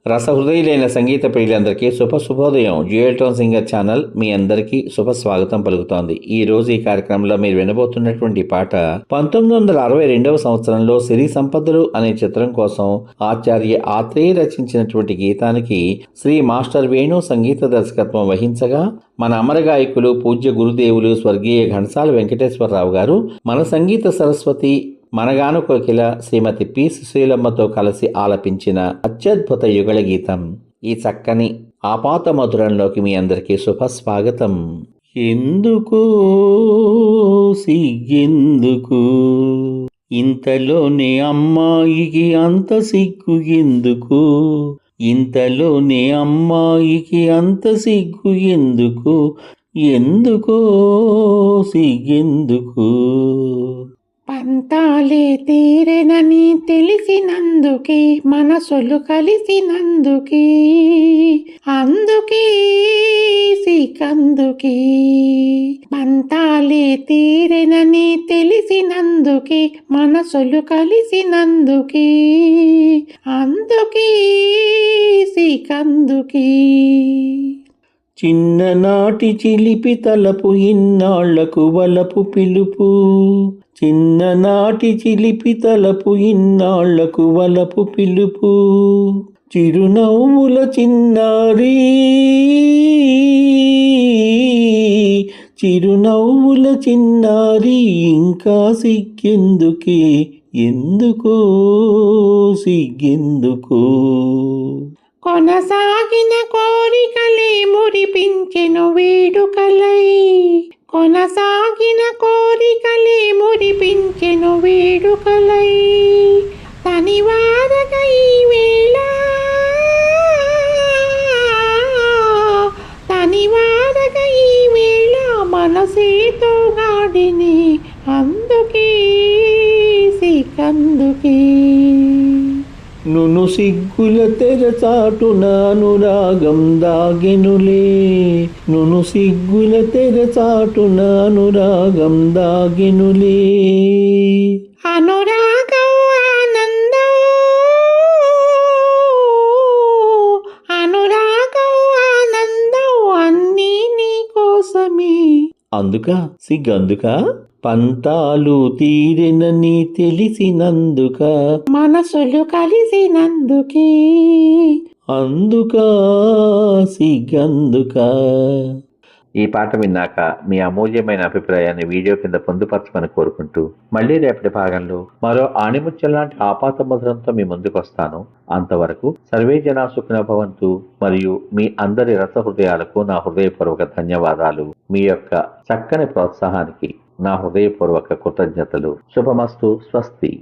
రసహృదయులైన సంగీత ప్రియులందరికీ శుభోదయం. Dual tone singer channel మీ అందరికీ శుభ స్వాగతం పలుకుతోంది. ఈ రోజు ఈ కార్యక్రమంలో మీరు వినబోతున్నటువంటి పాట 1962 సంవత్సరంలో సిరి సంపదలు అనే చిత్రం కోసం ఆచార్య ఆత్రేయ రచించినటువంటి గీతానికి శ్రీ మాస్టర్ వేణు సంగీత దర్శకత్వం వహించగా మన అమర గాయకులు పూజ్య గురుదేవులు స్వర్గీయ ఘంటసాల వెంకటేశ్వరరావు గారు, మన సంగీత సరస్వతి మనగాను కోకిల శ్రీమతి పి సుశీలమ్మతో కలిసి ఆలపించిన అత్యద్భుత యుగళ గీతం. ఈ చక్కని ఆపాత మధురంలోకి మీ అందరికీ శుభస్వాగతం. ఎందుకు సిగ్గెందుకు, ఇంతలోనే అమ్మాయికి అంత సిగ్గు ఎందుకు, ఇంతలోనే అమ్మాయికి అంత సిగ్గు ఎందుకు, ఎందుకో సిగ్గెందుకు. పంతాలే తీరెనని తెలిసినందుకే మనసులు కలిసినందుకే, అందుకే సికందుకే. పంతాలే తీరెనని తెలిసినందుకే మనసులు కలిసినందుకే, అందుకే సికందుకే. చిన్ననాటి చిలిపి తలపు ఇన్నాళ్లకు వలపు పిలుపు, చిన్ననాటి చిలిపి తలపు ఇన్నాళ్లకు వలపు పిలుపు, చిరునవ్వుల చిన్నారి, చిరునవ్వుల చిన్నారి, ఇంకా సిగ్గెందుకే, ఎందుకో సిగ్గెందుకో. కొనసాగిన కోరికలే మురిపించెను వేడుకలై, కొనసాగిన కోరికలే మురిపించెను వేడుకలై, తనివారగ ఈ వేళ, తనివారగ ఈ వేళ మనసేతో గాడిని, అందుకే సికందుకే. నును సిగ్గుల తెరచాటున అనురాగం దాగెనులే, నును సిగ్గుల తెరచాటున అనురాగం దాగెనులే. అనురాగం ఆనందం, అనురాగం ఆనందం అన్నీ నీ కోసమే. అందుక సిగ్గందుక, పంతాలు తీరెనని తెలిసినందుక, మనసులు కలిసినందుకే, అందుక సిగ్గందుక. ఈ పాట విన్నాక మీ అమూల్యమైన అభిప్రాయాన్ని వీడియో కింద పొందుపరచమని కోరుకుంటూ, మళ్ళీ రేపటి భాగంలో మరో ఆణిముత్యం లాంటి ఆపాత మధురంతో మీ ముందుకు వస్తాను. అంతవరకు సర్వే జనా సుఖినో భవంతు. మరియు మీ అందరి రసహృదయాలకు నా హృదయపూర్వక ధన్యవాదాలు. మీ యొక్క చక్కని ప్రోత్సాహానికి నా హృదయపూర్వక కృతజ్ఞతలు. శుభమస్తు. స్వస్తి.